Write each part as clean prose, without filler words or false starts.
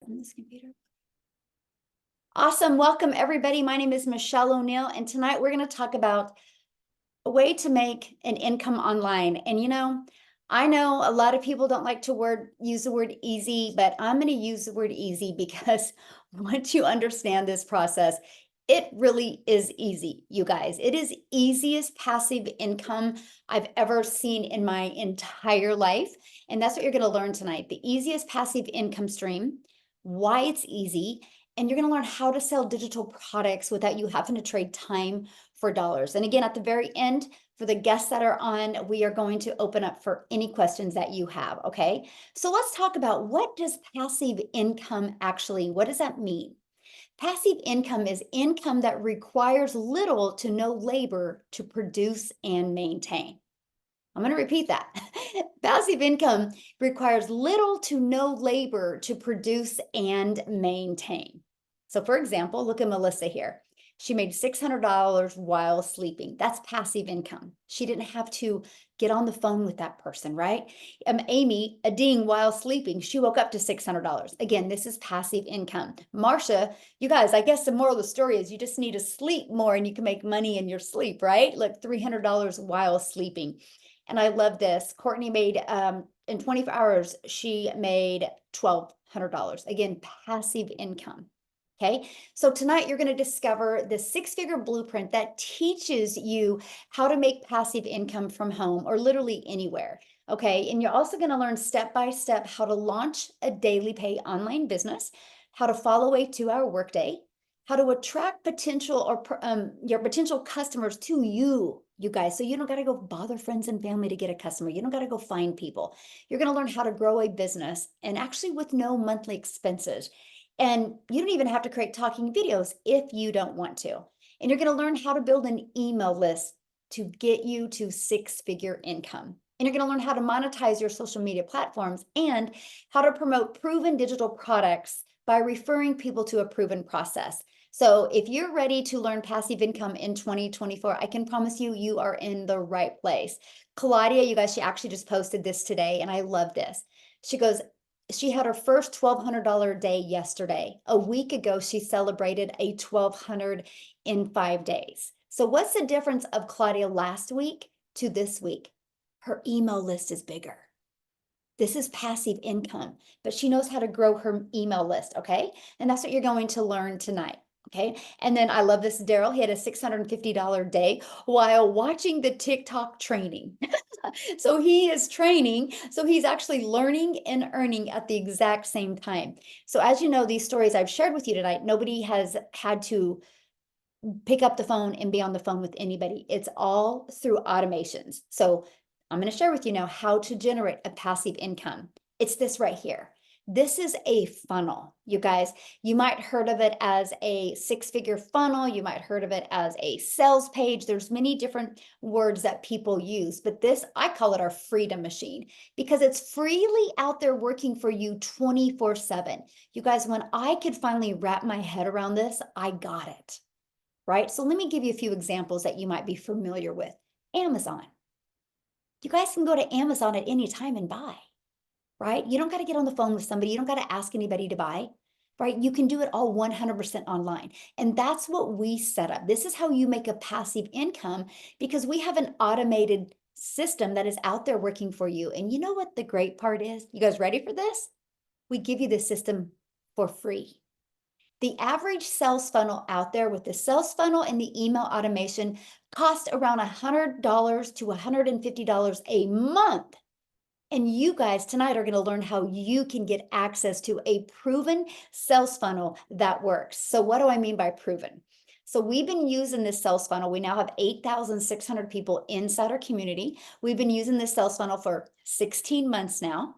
on this computer. Awesome. Welcome, everybody. My name is Michelle O'Neill, and tonight we're going to talk about a way to make an income online. And I know a lot of people don't like to use the word easy, but I'm going to use the word easy because once you understand this process, it really is easy, you guys. It is easiest passive income I've ever seen in my entire life. And that's what you're going to learn tonight. The easiest passive income stream, why it's easy, and you're going to learn how to sell digital products without you having to trade time for dollars. And again, at the very end, for the guests that are on, we are going to open up for any questions that you have, okay? So let's talk about, what does passive income actually, what does that mean? Passive income is income that requires little to no labor to produce and maintain. I'm going to repeat that. Passive income requires little to no labor to produce and maintain. So, for example, look at Melissa here. She made $600 while sleeping. That's passive income. She didn't have to get on the phone with that person, right? Amy, a ding while sleeping. She woke up to $600. Again, this is passive income. Marcia, you guys, I guess the moral of the story is you just need to sleep more and you can make money in your sleep, right? Look, $300 while sleeping. And I love this. Courtney made, in 24 hours, she made $1,200. Again, passive income. Okay, so tonight you're going to discover the six-figure blueprint that teaches you how to make passive income from home or literally anywhere. Okay, and you're also going to learn step by step how to launch a daily pay online business, how to follow a 2-hour workday, how to attract potential or your potential customers to you guys. So you don't got to go bother friends and family to get a customer. You don't got to go find people. You're going to learn how to grow a business and actually with no monthly expenses. And you don't even have to create talking videos if you don't want to. And you're going to learn how to build an email list to get you to six-figure income. And you're going to learn how to monetize your social media platforms and how to promote proven digital products by referring people to a proven process. So if you're ready to learn passive income in 2024, I can promise you, you are in the right place. Claudia, you guys, she actually just posted this today, and I love this. She goes, she had her first $1,200 day yesterday. A week ago, she celebrated a $1,200 in 5 days. So what's the difference of Claudia last week to this week? Her email list is bigger. This is passive income, but she knows how to grow her email list, okay? And that's what you're going to learn tonight. Okay. And then I love this. Daryl, he had a $650 day while watching the TikTok training. So he is training. So he's actually learning and earning at the exact same time. So as you know, these stories I've shared with you tonight, nobody has had to pick up the phone and be on the phone with anybody. It's all through automations. So I'm going to share with you now how to generate a passive income. It's this right here. This is a funnel, you guys. You might heard of it as a six-figure funnel. You might heard of it as a sales page. There's many different words that people use, but this, I call it our freedom machine because it's freely out there working for you 24/7. You guys, when I could finally wrap my head around this, I got it, right? So let me give you a few examples that you might be familiar with. Amazon. You guys can go to Amazon at any time and buy, right? You don't got to get on the phone with somebody. You don't got to ask anybody to buy, right? You can do it all 100% online. And that's what we set up. This is how you make a passive income because we have an automated system that is out there working for you. And you know what the great part is? You guys ready for this? We give you this system for free. The average sales funnel out there with the sales funnel and the email automation cost around $100 to $150 a month. And you guys tonight are going to learn how you can get access to a proven sales funnel that works. So what do I mean by proven? So we've been using this sales funnel. We now have 8,600 people inside our community. We've been using this sales funnel for 16 months now.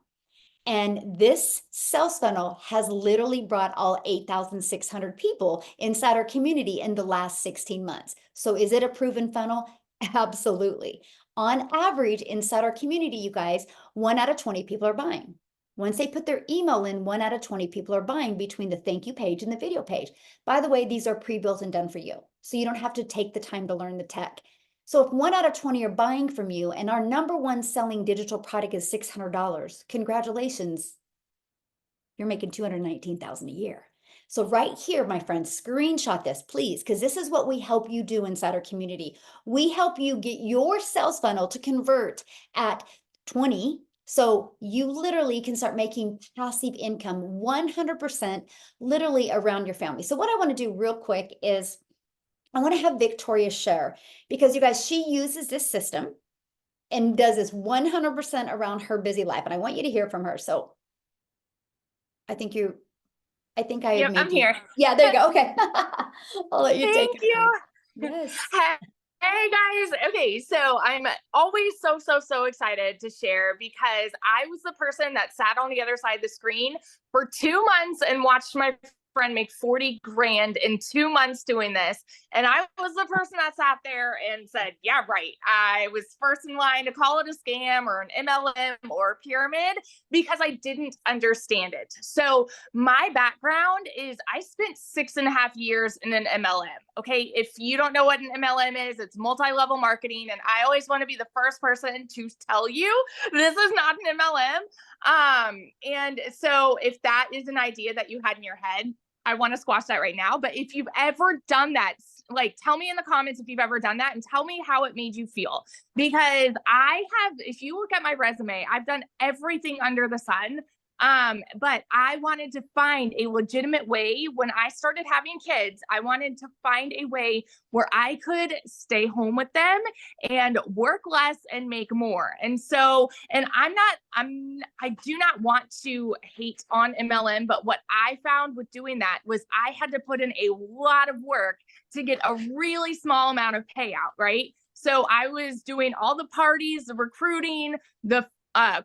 And this sales funnel has literally brought all 8,600 people inside our community in the last 16 months. So is it a proven funnel? Absolutely. On average, inside our community, you guys, 1 out of 20 people are buying. Once they put their email in, 1 out of 20 people are buying between the thank you page and the video page. By the way, these are pre-built and done for you. So you don't have to take the time to learn the tech. So if 1 out of 20 are buying from you and our number one selling digital product is $600, congratulations. you're making 219,000 a year. So right here, my friends, screenshot this, please, because this is what we help you do inside our community. We help you get your sales funnel to convert at 20. So you literally can start making passive income 100% literally around your family. So what I want to do real quick is I want to have Victoria share, because you guys, she uses this system and does this 100% around her busy life. And I want you to hear from her. So I think I Yep, I'm made you. here. Yeah, there you go. Okay. I'll let you take Thank it you. away. Yes. Hey guys. Okay, so I'm always so excited to share, because I was the person that sat on the other side of the screen for 2 months and watched my friend make 40 grand in 2 months doing this. And I was the person that sat there and said, yeah, right. I was first in line to call it a scam or an MLM or a pyramid, because I didn't understand it. So my background is I spent 6.5 years in an MLM. Okay. If you don't know what an MLM is, it's multi-level marketing. And I always want to be the first person to tell you this is not an MLM. And so if that is an idea that you had in your head, I want to squash that right now. But if you've ever done that, like, tell me in the comments if you've ever done that, and tell me how it made you feel. Because I have, if you look at my resume, I've done everything under the sun. But I wanted to find a legitimate way. When I started having kids, I wanted to find a way where I could stay home with them and work less and make more. And so, and I do not want to hate on MLM, but what I found with doing that was I had to put in a lot of work to get a really small amount of payout, right? So I was doing all the parties, the recruiting, the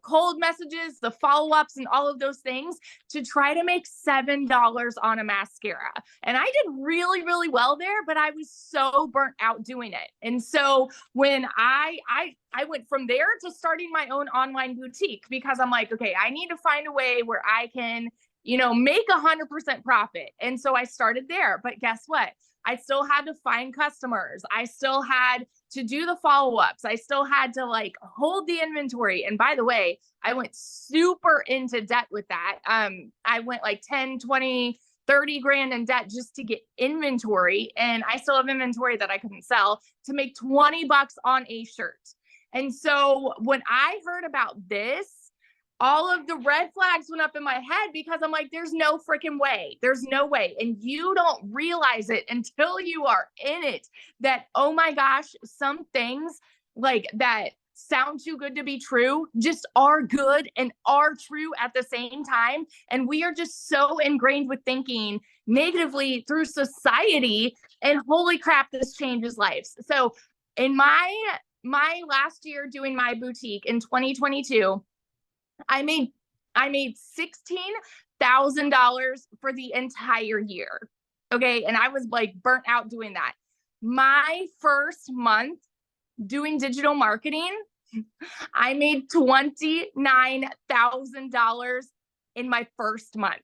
cold messages, the follow-ups, and all of those things to try to make $7 on a mascara. And I did really well there, but I was so burnt out doing it. And so when I went from there to starting my own online boutique, because I'm like, okay, I need to find a way where I can, make 100% profit. And so I started there. But guess what? I still had to find customers. I still had to do the follow-ups. I still had to hold the inventory. And by the way, I went super into debt with that. I went 10, 20, 30 grand in debt just to get inventory. And I still have inventory that I couldn't sell to make 20 bucks on a shirt. And so when I heard about this, all of the red flags went up in my head, because I'm like, there's no freaking way. There's no way. And you don't realize it until you are in it, that, oh my gosh, some things that sound too good to be true just are good and are true at the same time. And we are just so ingrained with thinking negatively through society, and holy crap, this changes lives. So in my last year doing my boutique in 2022, I made $16,000 for the entire year. Okay. And I was burnt out doing that. My first month doing digital marketing, I made $29,000 in my first month.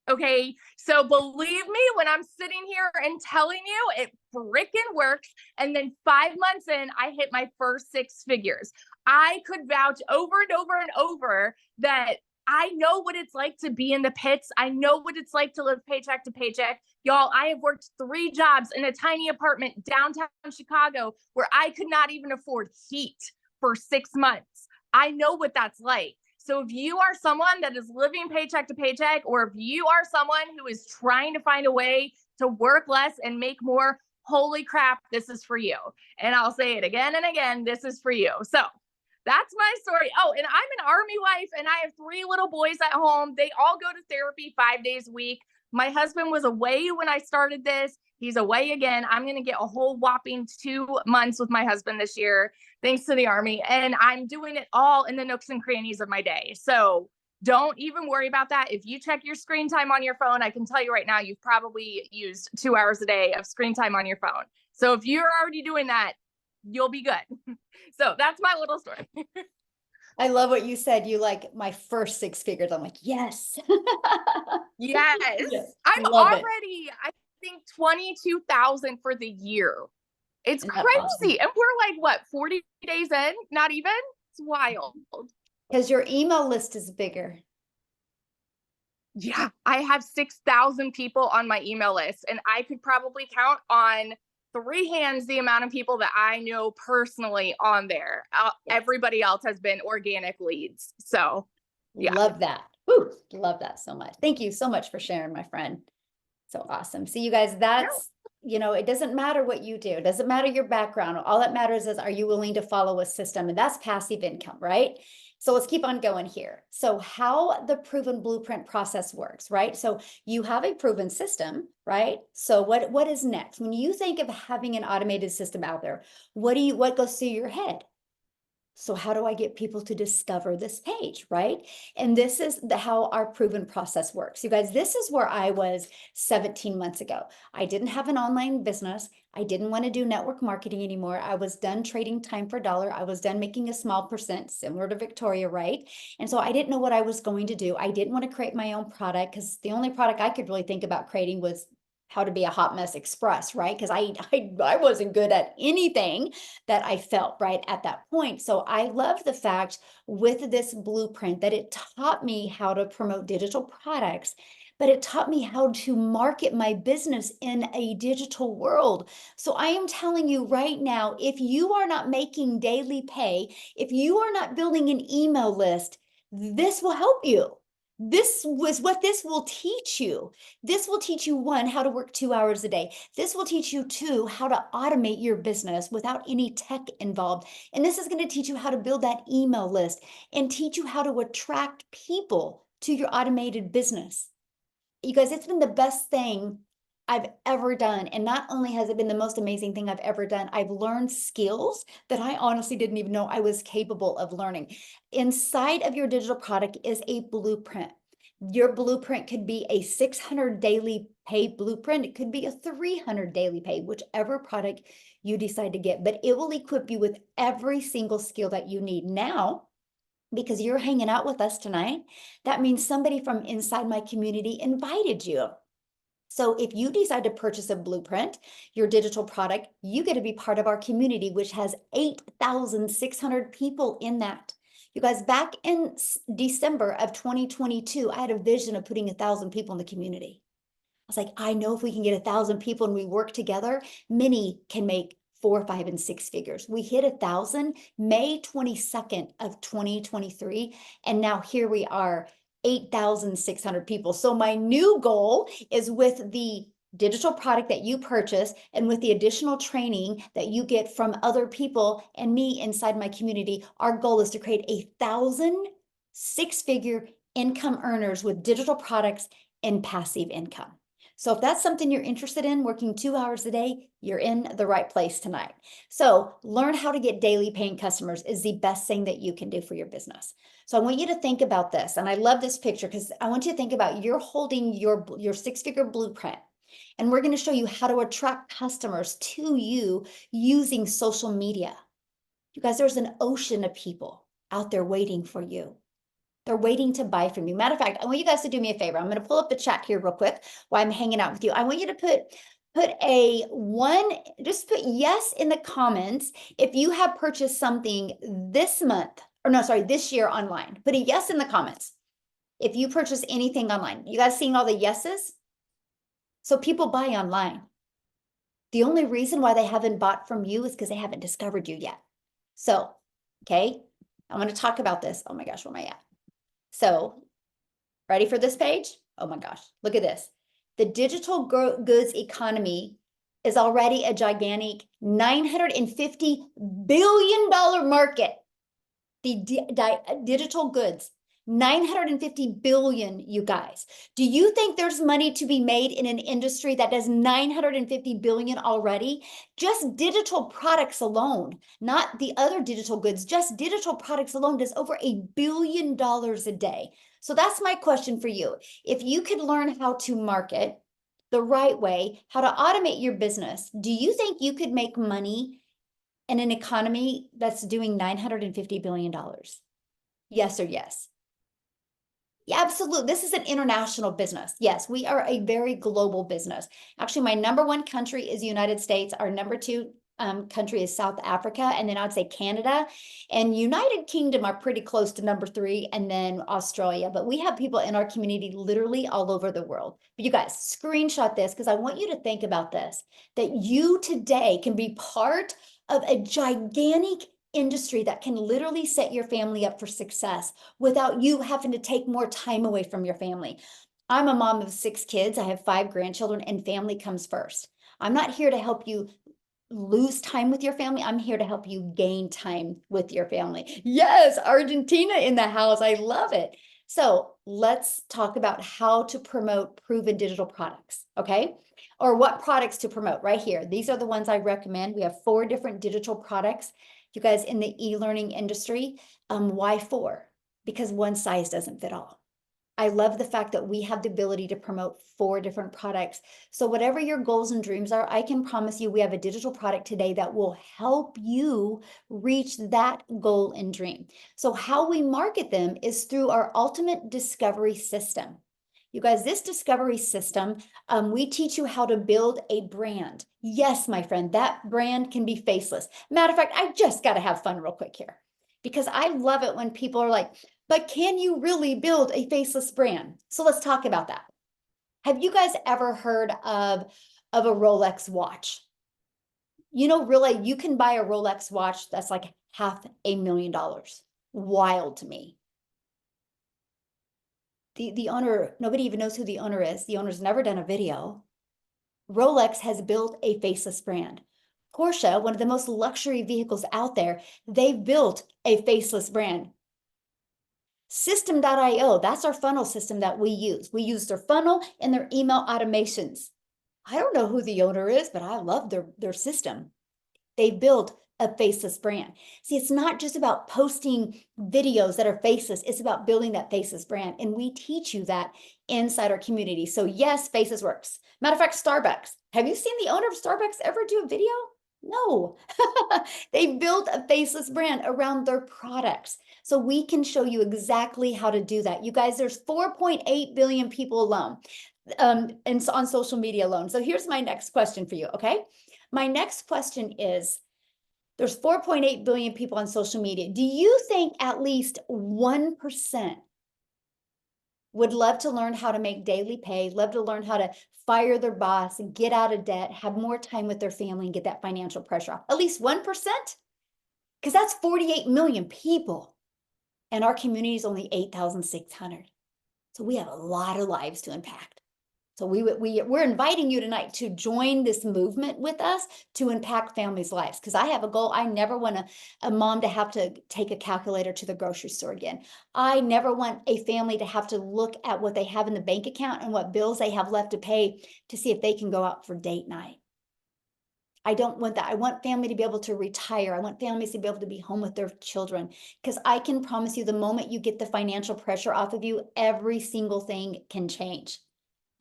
Okay. So believe me, when I'm sitting here and telling you it freaking works. And then 5 months in, I hit my first 6 figures. I could vouch over and over and over that I know what it's like to be in the pits. I know what it's like to live paycheck to paycheck. Y'all, I have worked 3 jobs in a tiny apartment downtown Chicago where I could not even afford heat for 6 months. I know what that's like. So if you are someone that is living paycheck to paycheck, or if you are someone who is trying to find a way to work less and make more, holy crap, this is for you. And I'll say it again and again, this is for you. So that's my story. Oh, and I'm an Army wife, and I have 3 little boys at home. They all go to therapy 5 days a week. My husband was away when I started this. He's away again. I'm going to get a whole whopping 2 months with my husband this year, thanks to the Army. And I'm doing it all in the nooks and crannies of my day. So don't even worry about that. If you check your screen time on your phone, I can tell you right now, you've probably used 2 hours a day of screen time on your phone. So if you're already doing that, you'll be good. So that's my little story. I love what you said. You my first 6 figures. I'm like, yes. Yes. Yes. I'm Love already, I think 22,000 for the year. It's Isn't that awesome? crazy. And we're what, 40 days in? Not even? It's wild. Because your email list is bigger. Yeah, I have 6,000 people on my email list, and I could probably count on three hands the amount of people that I know personally on there. Yes. Everybody else has been organic leads. So, yeah. Love that. Woo, love that so much. Thank you so much for sharing, my friend. So awesome. See, you guys, that's, it doesn't matter what you do. It doesn't matter your background. All that matters is, are you willing to follow a system? And that's passive income, right? So let's keep on going here. So how the proven blueprint process works, right? So you have a proven system, right? So what is next? When you think of having an automated system out there, what goes through your head? So how do I get people to discover this page, right? And this is how our proven process works. You guys, this is where I was 17 months ago. I didn't have an online business. I didn't want to do network marketing anymore. I was done trading time for dollar. I was done making a small percent, similar to Victoria, right? And so I didn't know what I was going to do. I didn't want to create my own product because the only product I could really think about creating was how to be a hot mess express, right? Because I wasn't good at anything that I felt right at that point. So I love the fact with this blueprint that it taught me how to promote digital products, but it taught me how to market my business in a digital world. So I am telling you right now, if you are not making daily pay, if you are not building an email list, this will help you. This was what this will teach you. This will teach you, one, how to work 2 hours a day. This will teach you, two, how to automate your business without any tech involved. And this is going to teach you how to build that email list and teach you how to attract people to your automated business. You guys, it's been the best thing I've ever done. And not only has it been the most amazing thing I've ever done, I've learned skills that I honestly didn't even know I was capable of learning. Inside of your digital product is a blueprint. Your blueprint could be a 600 daily pay blueprint. It could be a 300 daily pay, whichever product you decide to get, but it will equip you with every single skill that you need. Now, because you're hanging out with us tonight, that means somebody from inside my community invited you. So if you decide to purchase a blueprint, your digital product, you get to be part of our community, which has 8,600 people in that. You guys, back in December of 2022, I had a vision of putting 1,000 people in the community. I was like, I know if we can get 1,000 people and we work together, many can make 4, 5, and 6 figures. We hit 1,000 May 22nd of 2023, and now here we are, 8,600 people. So my new goal is, with the digital product that you purchase and with the additional training that you get from other people and me inside my community, our goal is to create 1,000 six-figure income earners with digital products and passive income. So if that's something you're interested in, working 2 hours a day, you're in the right place tonight. So learn how to get daily paying customers is the best thing that you can do for your business. So I want you to think about this. And I love this picture because I want you to think about, you're holding your 6-figure blueprint. And we're going to show you how to attract customers to you using social media. You guys, there's an ocean of people out there waiting for you. They're waiting to buy from you. Matter of fact, I want you guys to do me a favor. I'm going to pull up the chat here real quick while I'm hanging out with you. I want you to just put yes in the comments if you have purchased something this month, or no, sorry, this year online. Put a yes in the comments if you purchase anything online. You guys seeing all the yeses? So people buy online. The only reason why they haven't bought from you is because they haven't discovered you yet. So, okay, I'm going to talk about this. Oh my gosh, where am I at? So, ready for this page? Oh my gosh, look at this. The digital goods economy is already a gigantic $950 billion market. The digital goods, 950 billion, you guys. Do you think there's money to be made in an industry that does 950 billion already? Just digital products alone, not the other digital goods, just digital products alone does over $1 billion a day. So that's my question for you. If you could learn how to market the right way, how to automate your business, do you think you could make money in an economy that's doing $950 billion? Yes or yes? Yeah, absolutely. This is an international business. Yes, we are a very global business. Actually, my number one country is the United States. Our number two country is South Africa, and then I'd say Canada, and United Kingdom are pretty close to number 3, and then Australia. But we have people in our community literally all over the world. But you guys, screenshot this because I want you to think about this, that you today can be part of a gigantic industry that can literally set your family up for success without you having to take more time away from your family. I'm a mom of 6 kids. I have 5 grandchildren, and family comes first. I'm not here to help you lose time with your family. I'm here to help you gain time with your family. Yes, Argentina in the house. I love it. So let's talk about how to promote proven digital products, okay? Or what products to promote right here. These are the ones I recommend. We have 4 different digital products. You guys in the e-learning industry, why 4? Because one size doesn't fit all. I love the fact that we have the ability to promote 4 different products. So whatever your goals and dreams are, I can promise you we have a digital product today that will help you reach that goal and dream. So how we market them is through our ultimate discovery system. You guys, this discovery system, we teach you how to build a brand. Yes, my friend, that brand can be faceless. Matter of fact, I just got to have fun real quick here because I love it when people are like, but can you really build a faceless brand? So let's talk about that. Have you guys ever heard of a Rolex watch? You know, really, you can buy a Rolex watch that's like $500,000. Wild to me. The owner, nobody even knows who the owner is. The owner's never done a video. Rolex has built a faceless brand. Porsche, one of the most luxury vehicles out there, they've built a faceless brand. System.io, that's our funnel system that we use. We use their funnel and their email automations. I don't know who the owner is, but I love their system. They build a faceless brand. See, it's not just about posting videos that are faceless. It's about building that faceless brand. And we teach you that inside our community. So yes, faceless works. Matter of fact, Starbucks. Have you seen the owner of Starbucks ever do a video? No. They built a faceless brand around their products. So we can show you exactly how to do that. You guys, there's 4.8 billion people alone and on social media alone. So here's my next question for you, okay? My next question is, there's 4.8 billion people on social media. Do you think at least 1% would love to learn how to make daily pay, love to learn how to fire their boss and get out of debt, have more time with their family and get that financial pressure off? At least 1%? Because that's 48 million people. And our community is only 8,600. So we have a lot of lives to impact. So we're inviting you tonight to join this movement with us to impact families' lives. Because I have a goal. I never want a mom to have to take a calculator to the grocery store again. I never want a family to have to look at what they have in the bank account and what bills they have left to pay to see if they can go out for date night. I don't want that. I want family to be able to retire. I want families to be able to be home with their children. Because I can promise you, the moment you get the financial pressure off of you, every single thing can change.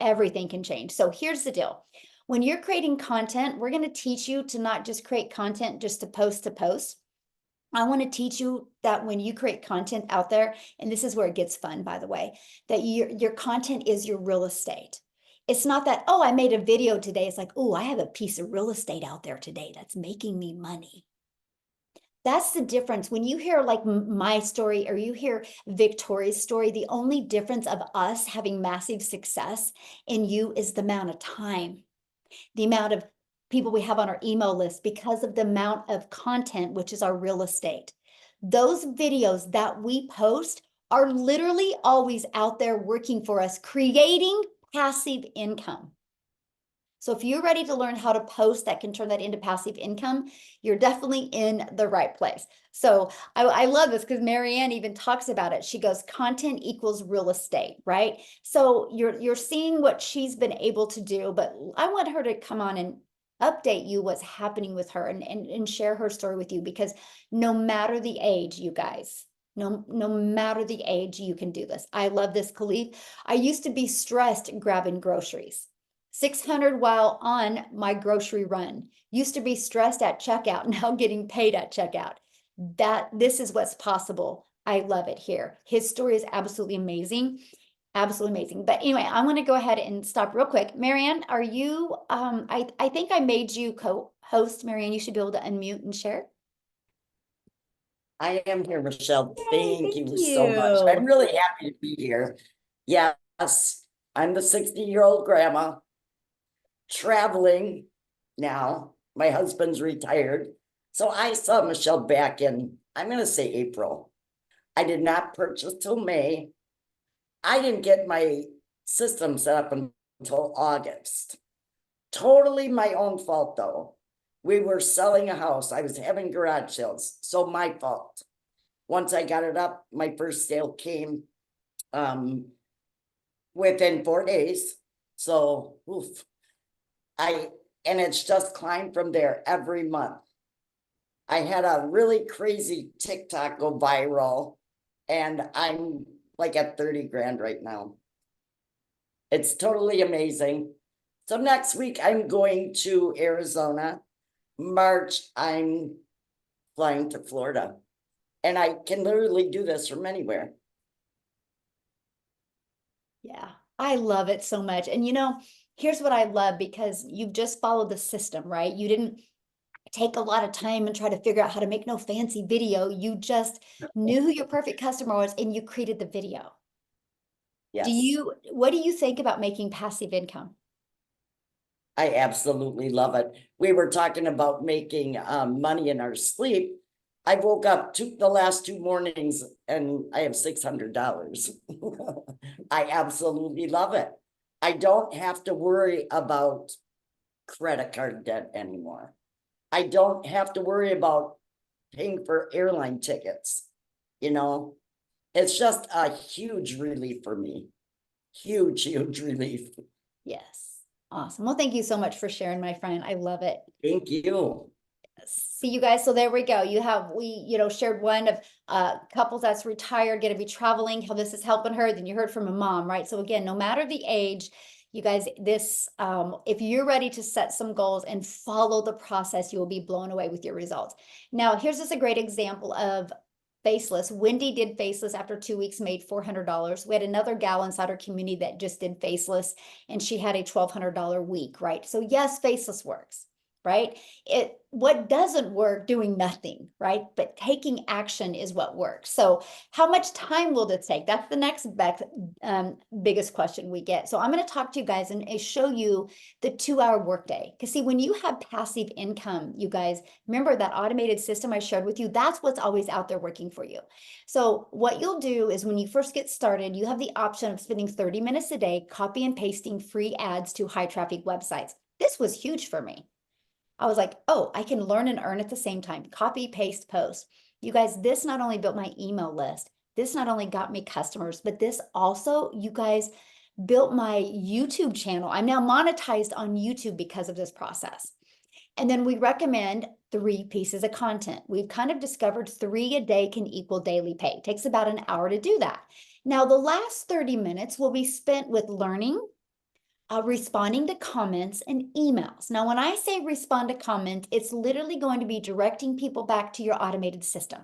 Everything can change. So here's the deal. When you're creating content, we're going to teach you to not just create content just to post to post. I want to teach you that when you create content out there, and this is where it gets fun, by the way, that your content is your real estate. It's not that, oh, I made a video today. It's like, oh, I have a piece of real estate out there today that's making me money. That's the difference. When you hear like my story or you hear Victoria's story, the only difference of us having massive success in you is the amount of time, the amount of people we have on our email list because of the amount of content, which is our real estate. Those videos that we post are literally always out there working for us, creating passive income. So if you're ready to learn how to post that can turn that into passive income, you're definitely in the right place. So I love this because Marianne even talks about it. She goes, content equals real estate, right? So you're seeing what she's been able to do, but I want her to come on and update you what's happening with her and share her story with you, because no matter the age, you guys, no matter the age, you can do this. I love this, Khalif. I used to be stressed grabbing groceries. 600 while on my grocery run. Used to be stressed at checkout, now getting paid at checkout. This is what's possible. I love it here. His story is absolutely amazing. Absolutely amazing. But anyway, I want to go ahead and stop real quick. Marianne, are you, I think I made you host, Marianne, you should be able to unmute and share. I am here, Michelle. Yay, Thank you thank so much. I'm you. really happy to be here. Yes, I'm the 60-year-old grandma traveling now. My husband's retired. So I saw Michelle back in, I'm going to say April. I did not purchase till May. I didn't get my system set up until August. Totally my own fault, though. We were selling a house. I was having garage sales, so my fault. Once I got it up, my first sale came within 4 days. So, oof. And it's just climbed from there every month. I had a really crazy TikTok go viral, and I'm like at 30 grand right now. It's totally amazing. So next week I'm going to Arizona. March, I'm flying to Florida. And I can literally do this from anywhere. Yeah, I love it so much. And here's what I love, because you've just followed the system, right? You didn't take a lot of time and try to figure out how to make no fancy video. You just knew who your perfect customer was and you created the video. Yes. What do you think about making passive income? I absolutely love it. We were talking about making money in our sleep. I woke up the last 2 mornings and I have $600. I absolutely love it. I don't have to worry about credit card debt anymore. I don't have to worry about paying for airline tickets. It's just a huge relief for me. Huge, huge relief. Yes. Awesome. Well, thank you so much for sharing, my friend. I love it. Thank you. See you guys. So there we go. We shared one of couples that's retired, going to be traveling, how this is helping her. Then you heard from a mom, right? So again, no matter the age, you guys, if you're ready to set some goals and follow the process, you will be blown away with your results. Now, here's just a great example of Faceless. Wendy did Faceless after 2 weeks, made $400. We had another gal inside our community that just did Faceless, and she had a $1,200 week, right? So yes, Faceless works, right? What doesn't work, doing nothing, right? But taking action is what works. So how much time will this take? That's the next biggest question we get. So I'm going to talk to you guys and show you the 2-hour workday. Because see, when you have passive income, you guys, remember that automated system I shared with you, that's what's always out there working for you. So what you'll do is when you first get started, you have the option of spending 30 minutes a day, copy and pasting free ads to high traffic websites. This was huge for me. I was like, oh, I can learn and earn at the same time. Copy, paste, post. You guys, this not only built my email list, this not only got me customers, but this also, you guys, built my YouTube channel. I'm now monetized on YouTube because of this process. And then we recommend 3 pieces of content. We've kind of discovered 3 a day can equal daily pay. It takes about an hour to do that. Now, the last 30 minutes will be spent with learning, responding to comments and emails. Now, when I say respond to comments, it's literally going to be directing people back to your automated system.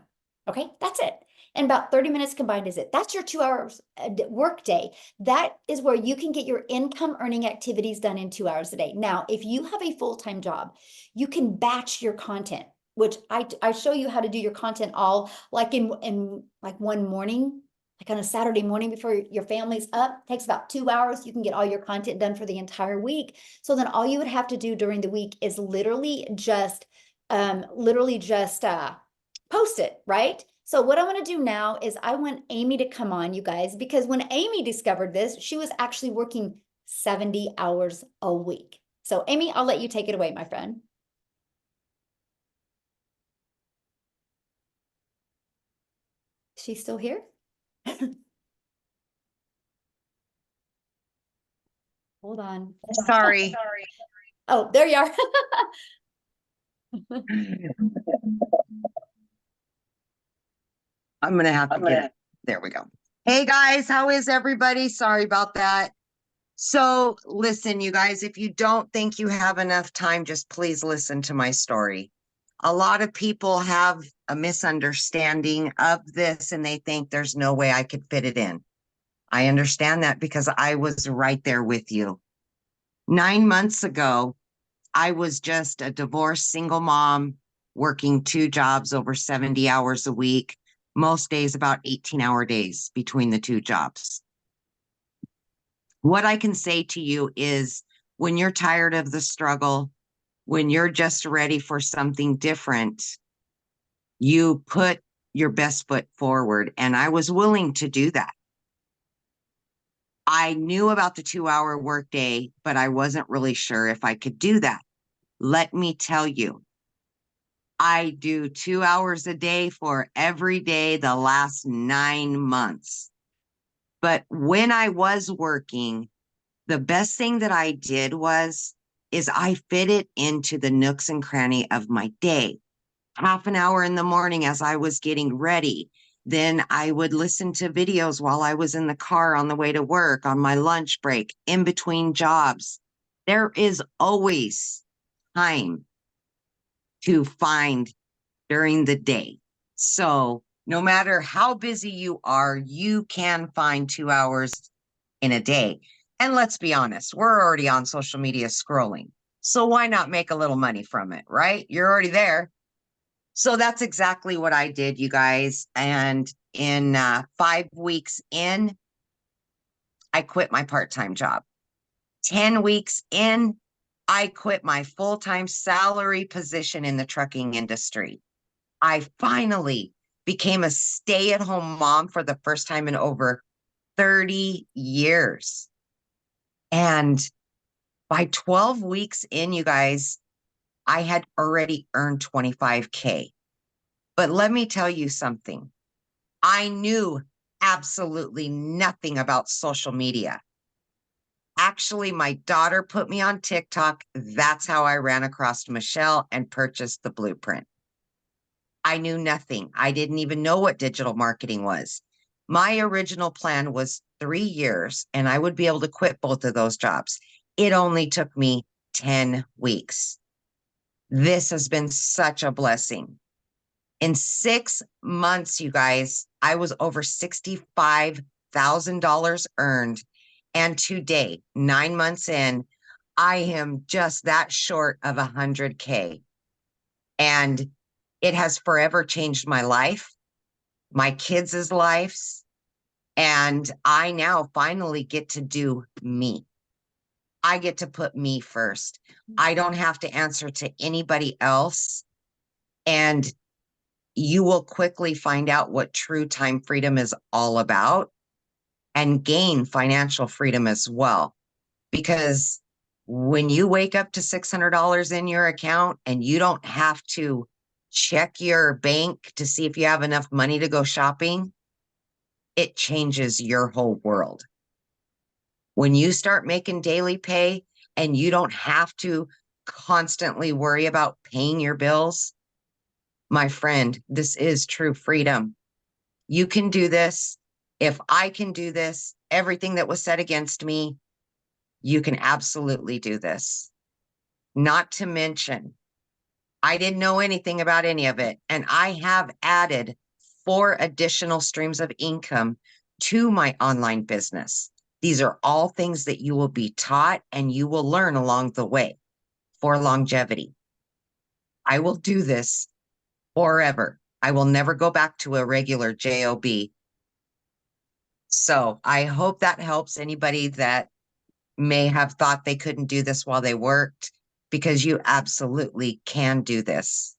Okay, that's it. And about 30 minutes combined is it. That's your 2 hours work day. That is where you can get your income earning activities done in 2 hours a day. Now, if you have a full-time job, you can batch your content, which I show you how to do your content all like in like one morning, like on a Saturday morning before your family's up. It takes about 2 hours. You can get all your content done for the entire week. So then all you would have to do during the week is literally just post it, right? So what I want to do now is I want Amy to come on, you guys, because when Amy discovered this, she was actually working 70 hours a week. So Amy, I'll let you take it away, my friend. She's still here? Hold on. Sorry. Oh, there you are. I'm going to have to get it. There we go. Hey guys, how is everybody? Sorry about that. So listen, you guys, if you don't think you have enough time, just please listen to my story. A lot of people have a misunderstanding of this and they think there's no way I could fit it in. I understand that because I was right there with you. 9 months ago, I was just a divorced single mom working 2 jobs over 70 hours a week, most days about 18-hour days between the 2 jobs. What I can say to you is when you're tired of the struggle, when you're just ready for something different, you put your best foot forward. And I was willing to do that. I knew about the 2-hour workday, but I wasn't really sure if I could do that. Let me tell you, I do 2 hours a day for every day the last 9 months. But when I was working, the best thing that I did is I fit it into the nooks and cranny of my day. Half an hour in the morning as I was getting ready. Then I would listen to videos while I was in the car on the way to work, on my lunch break, in between jobs. There is always time to find during the day. So no matter how busy you are, you can find 2 hours in a day. And let's be honest, we're already on social media scrolling. So why not make a little money from it, right? You're already there. So that's exactly what I did, you guys. And in 5 weeks in, I quit my part-time job. 10 weeks in, I quit my full-time salary position in the trucking industry. I finally became a stay-at-home mom for the first time in over 30 years. And by 12 weeks in, you guys, I had already earned 25K. But let me tell you something. I knew absolutely nothing about social media. Actually, my daughter put me on TikTok. That's how I ran across Michelle and purchased the blueprint. I knew nothing. I didn't even know what digital marketing was. My original plan was 3 years and I would be able to quit both of those jobs. It only took me 10 weeks. This has been such a blessing. In 6 months, you guys, I was over $65,000 earned. And today, 9 months in, I am just that short of 100K. And it has forever changed my life, my kids' lives. And I now finally get to do me. I get to put me first. I don't have to answer to anybody else. And you will quickly find out what true time freedom is all about and gain financial freedom as well. Because when you wake up to $600 in your account and you don't have to check your bank to see if you have enough money to go shopping, it changes your whole world. When you start making daily pay and you don't have to constantly worry about paying your bills, my friend, this is true freedom. You can do this. If I can do this, everything that was said against me, you can absolutely do this. Not to mention, I didn't know anything about any of it. And I have added 4 additional streams of income to my online business. These are all things that you will be taught and you will learn along the way for longevity. I will do this forever. I will never go back to a regular job. So I hope that helps anybody that may have thought they couldn't do this while they worked, because you absolutely can do this.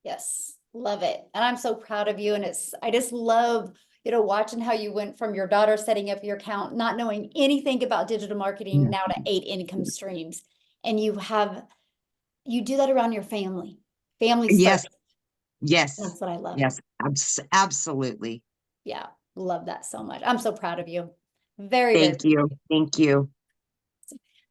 Yes, love it. And I'm so proud of you. And I just love, watching how you went from your daughter setting up your account, not knowing anything about digital marketing, now to 8 income streams. And you do that around your family. Families Yes, first. yes, That's what I love. yes, absolutely. Yeah, love that so much. I'm so proud of you. Very, very. Thank you. Thank you.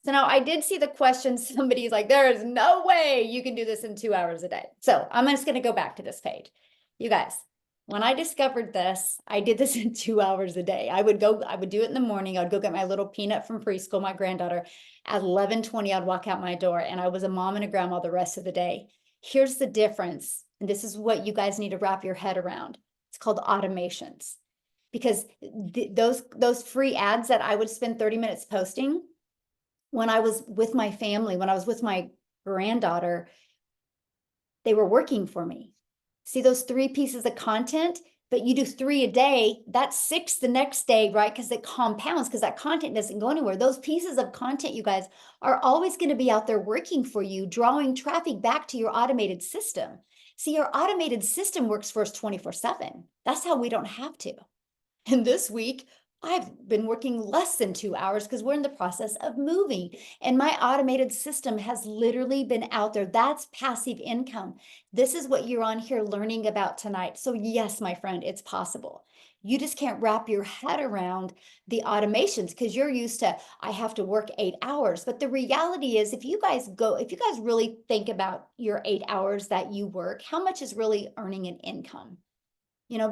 So now I did see the question. Somebody's like, there is no way you can do this in 2 hours a day. So I'm just going to go back to this page. You guys, when I discovered this, I did this in 2 hours a day. I would do it in the morning. I would go get my little peanut from preschool, my granddaughter. At 11:20, I'd walk out my door, and I was a mom and a grandma the rest of the day. Here's the difference. And this is what you guys need to wrap your head around. It's called automations. Because those free ads that I would spend 30 minutes posting, when I was with my family, when I was with my granddaughter, they were working for me. See those 3 pieces of content, but you do 3 a day, that's 6 the next day, right? Because it compounds, because that content doesn't go anywhere. Those pieces of content, you guys, are always going to be out there working for you, drawing traffic back to your automated system. See, your automated system works for us 24/7. That's how we don't have to. And this week, I've been working less than 2 hours because we're in the process of moving. And my automated system has literally been out there. That's passive income. This is what you're on here learning about tonight. So, yes, my friend, it's possible. You just can't wrap your head around the automations because you're used to, I have to work 8 hours. But the reality is, if you guys really think about your 8 hours that you work, how much is really earning an income?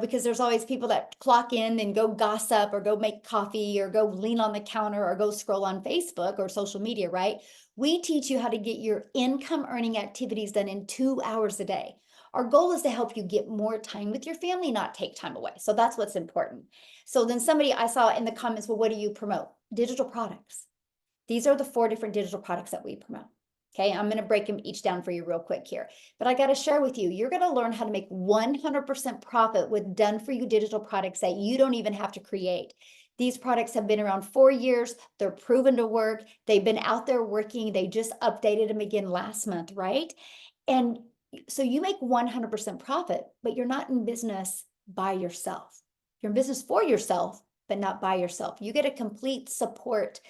Because there's always people that clock in and go gossip or go make coffee or go lean on the counter or go scroll on Facebook or social media, right? We teach you how to get your income earning activities done in 2 hours a day. Our goal is to help you get more time with your family, not take time away. So that's what's important. So then somebody I saw in the comments, well, what do you promote? Digital products. These are the 4 different digital products that we promote. Okay, I'm going to break them each down for you real quick here. But I got to share with you, you're going to learn how to make 100% profit with done for you digital products that you don't even have to create. These products have been around 4 years. They're proven to work. They've been out there working. They just updated them again last month, right? And so you make 100% profit, but you're not in business by yourself. You're in business for yourself, but not by yourself. You get a complete support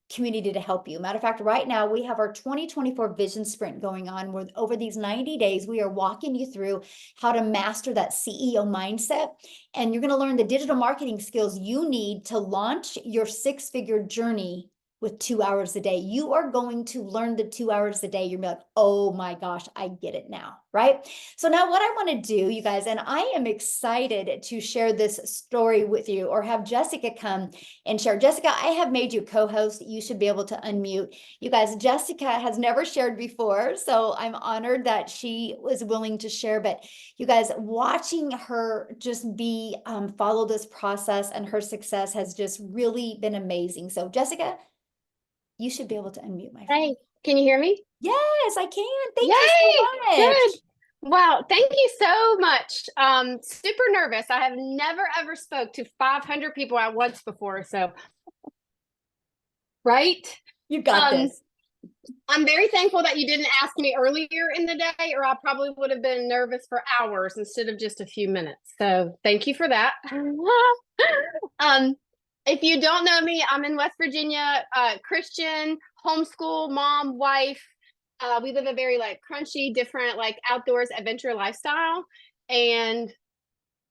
community to help you. Matter of fact, right now we have our 2024 vision sprint going on where over these 90 days, we are walking you through how to master that CEO mindset. And you're going to learn the digital marketing skills you need to launch your 6-figure journey with 2 hours a day. You are going to learn the 2 hours a day. You're gonna be like, oh my gosh, I get it now, right? So now what I want to do, you guys, and I am excited to share this story with you or have Jessica come and share. Jessica, I have made you co-host. You should be able to unmute. You guys, Jessica has never shared before, so I'm honored that she was willing to share. But you guys, watching her just be follow this process and her success has just really been amazing. So Jessica, you should be able to unmute, my friend. Hey, can you hear me? Yes, I can. Thank Yay! you so much. Good. Wow, thank you so much. Super nervous. I have never ever spoke to 500 people at once before, so right? You got Um, this. I'm very thankful that you didn't ask me earlier in the day, or I probably would have been nervous for hours instead of just a few minutes. So thank you for that. If you don't know me, I'm in West Virginia, Christian, homeschool, mom, wife. We live a very crunchy, different, outdoors adventure lifestyle. And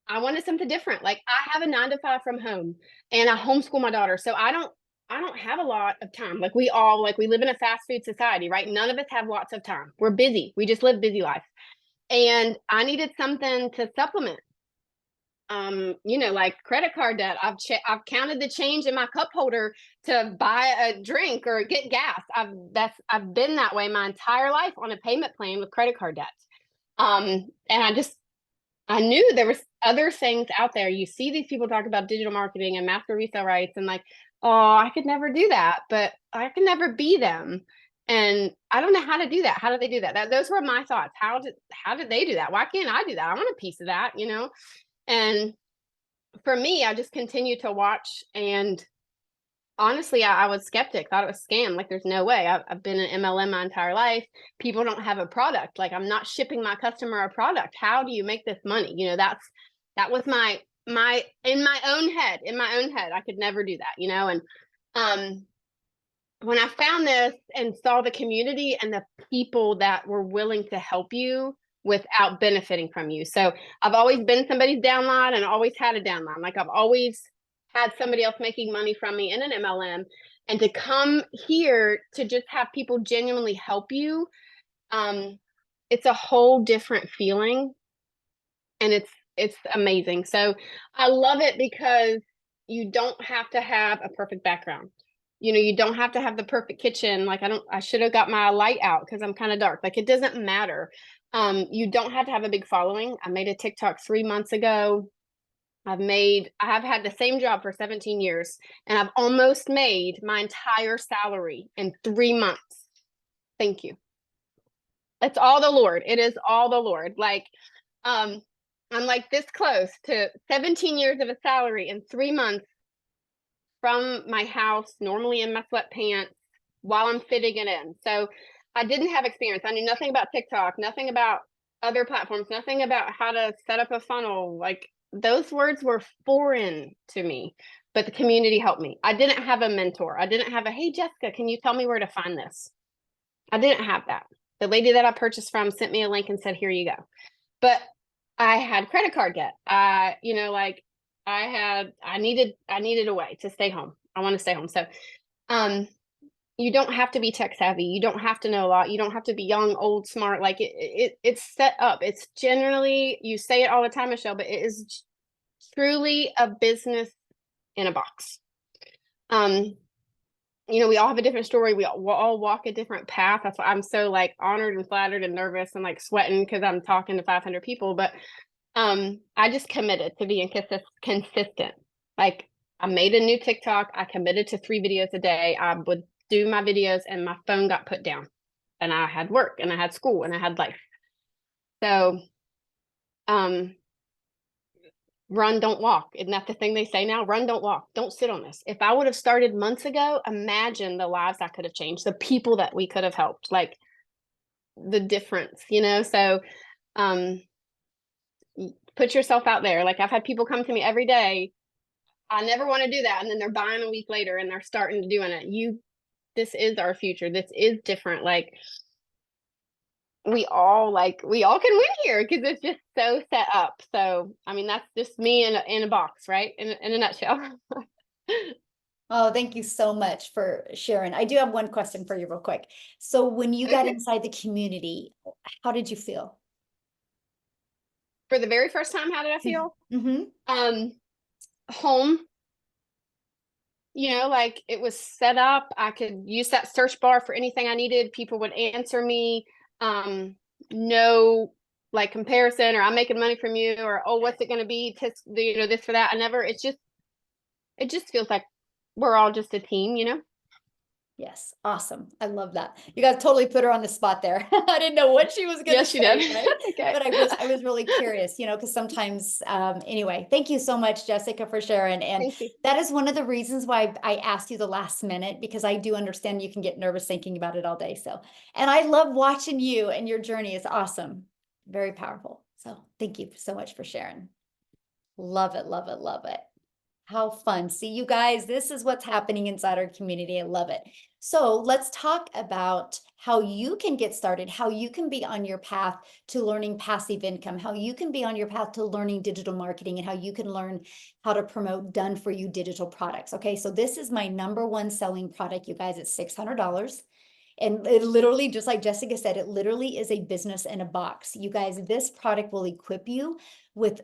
I wanted something different. I have a 9 to 5 from home and I homeschool my daughter. So I don't have a lot of time. We live in a fast food society, right? None of us have lots of time. We're busy. We just live busy life. And I needed something to supplement. Credit card debt. I've counted the change in my cup holder to buy a drink or get gas. I've been that way my entire life on a payment plan with credit card debt. And I knew there was other things out there. You see these people talk about digital marketing and master resale rights and oh, I could never do that, but I can never be them. And I don't know how to do that. How do they do that? Those were my thoughts. How did they do that? Why can't I do that? I want a piece of that, And for me, I just continued to watch, and honestly, I was skeptic, thought it was a scam. There's no way. I've been in MLM my entire life. People don't have a product. I'm not shipping my customer a product. How do you make this money? That was my in my own head, I could never do that, and when I found this and saw the community and the people that were willing to help you without benefiting from you. So I've always been somebody's downline and always had a downline. I've always had somebody else making money from me in an MLM, and to come here to just have people genuinely help you, it's a whole different feeling, and it's amazing. So I love it because you don't have to have a perfect background. You don't have to have the perfect kitchen. I should have got my light out because I'm kind of dark. It doesn't matter. You don't have to have a big following. I made a TikTok 3 months ago. I have had the same job for 17 years, and I've almost made my entire salary in 3 months. Thank you. It's all the Lord. It is all the Lord. Like, I'm like this close to 17 years of a salary in 3 months from my house, normally in my sweatpants, while I'm fitting it in. So I didn't have experience. I knew nothing about TikTok, nothing about other platforms, nothing about how to set up a funnel. Like, those words were foreign to me, but the community helped me. I didn't have a mentor. I didn't have a, hey, Jessica, can you tell me where to find this? I didn't have that. The lady that I purchased from sent me a link and said, here you go. But I had credit card debt. You know, like I needed a way to stay home. I want to stay home. So, you don't have to be tech savvy. You don't have to know a lot. You don't have to be young, old, smart. Like it's set up. It's generally, you say it all the time, Michelle, but it is truly a business in a box. You know, we all have a different story. We'll all walk a different path. That's why I'm so like honored and flattered and nervous and like sweating because I'm talking to 500 people. But I just committed to being consistent. Like, I made a new TikTok. I committed to 3 videos a day. I would do my videos and my phone got put down, and I had work and I had school and I had life. So, run, don't walk. Isn't that the thing they say now? Run, don't walk. Don't sit on this. If I would have started months ago, imagine the lives I could have changed, the people that we could have helped, like the difference, you know? So, put yourself out there. Like, I've had people come to me every day. I never want to do that. And then they're buying a week later and they're starting to doing it. This is our future. This is different. Like, we all can win here because it's just so set up. So, I mean, that's just me in a box, right? In a nutshell. Oh, thank you so much for sharing. I do have one question for you real quick. So when you got inside the community, how did you feel? For the very first time, how did I feel? Mm-hmm. Home. You know, like, it was set up. I could use that search bar for anything I needed. People would answer me. No, like, comparison, or I'm making money from you, or, oh, what's it going to be? You know, this for that. It just feels like we're all just a team, you know? Yes, awesome. I love that. You guys totally put her on the spot there. I didn't know what she was going to Yes, say, you did. right? Okay. But I was really curious, you know, because sometimes, anyway, thank you so much, Jessica, for sharing. And Thank you. that is one of the reasons why I asked you the last minute, because I do understand you can get nervous thinking about it all day. So, and I love watching you and your journey. It's awesome. Very powerful. So thank you so much for sharing. Love it, love it, love it. How fun. See, you guys, this is what's happening inside our community. I love it. So let's talk about how you can get started, how you can be on your path to learning passive income, how you can be on your path to learning digital marketing, and how you can learn how to promote done for you digital products. Okay, so this is my #1 selling product, you guys. It's $600. And it literally, just like Jessica said, it literally is a business in a box. You guys, this product will equip you with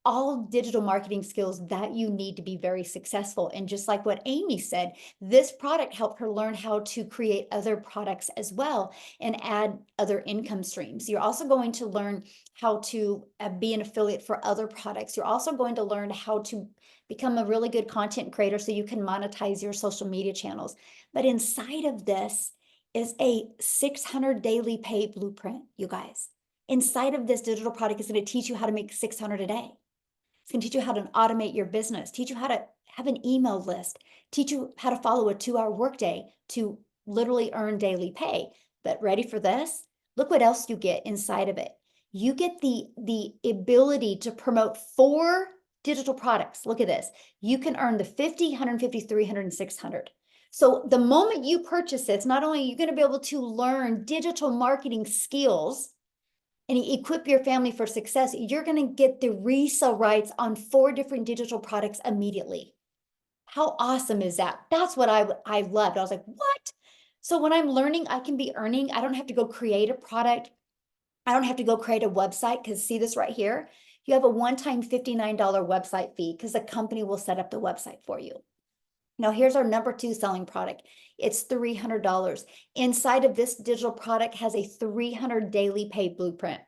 all digital marketing skills that you need to be very successful. And just like what Amy said, this product helped her learn how to create other products as well and add other income streams. You're also going to learn how to be an affiliate for other products. You're also going to learn how to become a really good content creator so you can monetize your social media channels. But inside of this is a 600 daily pay blueprint, you guys. Inside of this digital product is going to teach you how to make 600 a day. It's going to teach you how to automate your business, teach you how to have an email list, teach you how to follow a 2-hour workday to literally earn daily pay. But ready for this? Look what else you get inside of it. You get the ability to promote 4 digital products. Look at this. You can earn the 50, 150, 300, and 600. So the moment you purchase it, not only are you going to be able to learn digital marketing skills and equip your family for success, you're going to get the resale rights on 4 different digital products immediately. How awesome is that? That's what I loved. I was like, what? So when I'm learning, I can be earning. I don't have to go create a product. I don't have to go create a website, because see this right here? You have a one-time $59 website fee because the company will set up the website for you. Now, here's our #2 selling product. It's $300. Inside of this digital product has a 300 daily pay blueprint.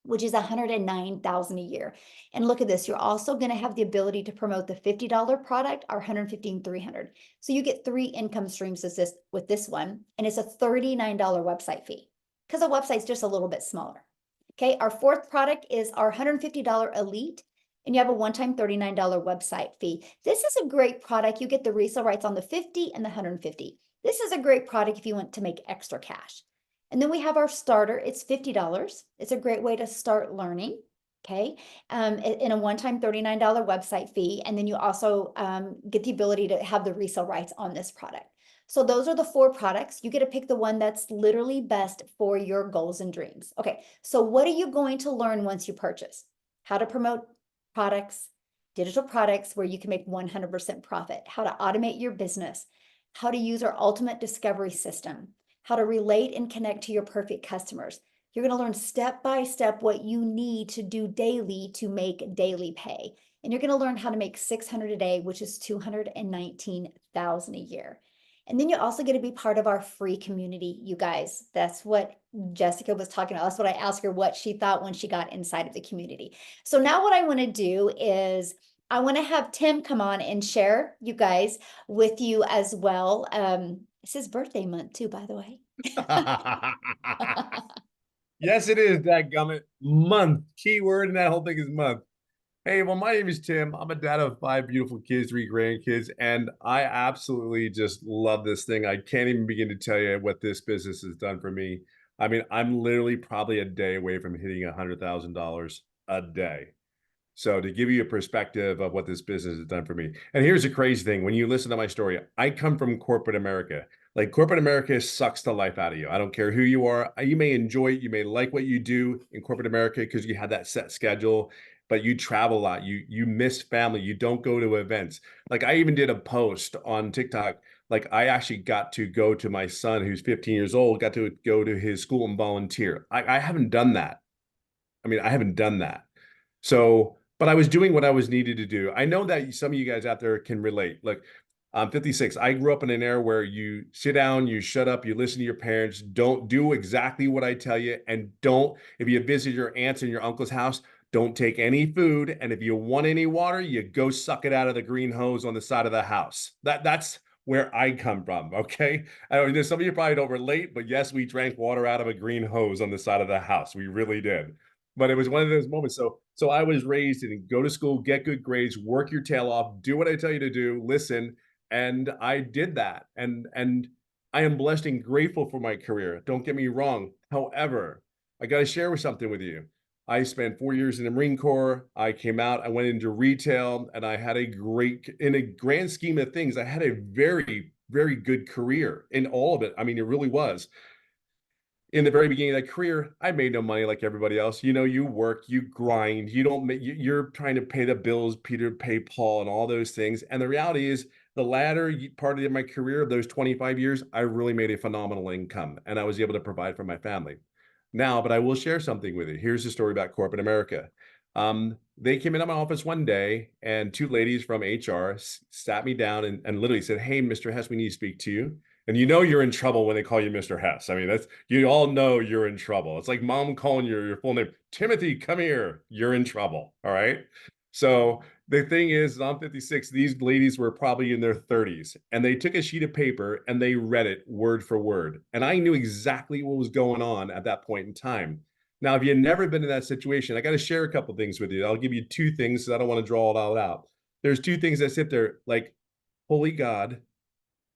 which is 109,000 a year. And look at this, you're also going to have the ability to promote the $50 product or 150 and 300. So you get 3 income streams with this one, and it's a $39 website fee because the website's just a little bit smaller. Okay, our fourth product is our $150 Elite, and you have a one-time $39 website fee. This is a great product. You get the resale rights on the 50 and the 150. This is a great product if you want to make extra cash. And then we have our starter. It's $50. It's a great way to start learning. Okay, in a one-time $39 website fee. And then you also get the ability to have the resale rights on this product. So those are the 4 products. You get to pick the one that's literally best for your goals and dreams. Okay, so what are you going to learn once you purchase? How to promote products, digital products where you can make 100% profit, how to automate your business, how to use our ultimate discovery system, how to relate and connect to your perfect customers. You're going to learn step by step what you need to do daily to make daily pay. And you're going to learn how to make 600 a day, which is 219,000 a year. And then you're also going to be part of our free community, you guys. That's what Jessica was talking about. That's what I asked her, what she thought when she got inside of the community. So now what I want to do is I want to have Tim come on and share, you guys, with you as well. It's his birthday month too, by the way. Yes, it is, dadgummit. Month. Key word in that whole thing is month. Hey, well, my name is Tim. I'm a dad of 5 beautiful kids, 3 grandkids, and I absolutely just love this thing. I can't even begin to tell you what this business has done for me. I mean, I'm literally probably a day away from hitting $100,000 a day. So to give you a perspective of what this business has done for me. And here's the crazy thing. When you listen to my story, I come from corporate America. Like corporate America sucks the life out of you. I don't care who you are. You may enjoy it. You may like what you do in corporate America because you have that set schedule, but you travel a lot. You miss family. You don't go to events. Like I even did a post on TikTok. Like I actually got to go to my son who's 15 years old, got to go to his school and volunteer. I haven't done that. I haven't done that. So, but I was doing what I was needed to do. I know that some of you guys out there can relate. Look, I'm 56. I grew up in an era where you sit down, you shut up, you listen to your parents, don't do exactly what I tell you, and don't, if you visit your aunt's and your uncle's house, don't take any food. And if you want any water, you go suck it out of the green hose on the side of the house. That's where I come from, okay? I know some of you probably don't relate, but yes, we drank water out of a green hose on the side of the house. We really did. But it was one of those moments. So I was raised in go to school, get good grades, work your tail off, do what I tell you to do, listen. And I did that. And I am blessed and grateful for my career. Don't get me wrong. However, I got to share with something with you. I spent 4 years in the Marine Corps. I came out, I went into retail, and I had in a grand scheme of things, I had a very, very good career in all of it. I mean, it really was. In the very beginning of that career, I made no money like everybody else. You know, you work, you grind, you don't make, you're trying to pay the bills, Peter, pay Paul, and all those things. And the reality is, the latter part of my career of those 25 years, I really made a phenomenal income and I was able to provide for my family. Now, but I will share something with you. Here's the story about corporate America. They came into my office one day and 2 ladies from HR sat me down and literally said, "Hey, Mr. Hess, we need to speak to you." And you know you're in trouble when they call you Mr. Hess. I mean, you all know you're in trouble. It's like mom calling your full name. Timothy, come here. You're in trouble. All right. So the thing is, I'm 56. These ladies were probably in their 30s, and they took a sheet of paper and they read it word for word. And I knew exactly what was going on at that point in time. Now, if you've never been in that situation, I got to share a couple things with you. I'll give you 2 things because I don't want to draw it all out. There's 2 things that sit there like, holy God,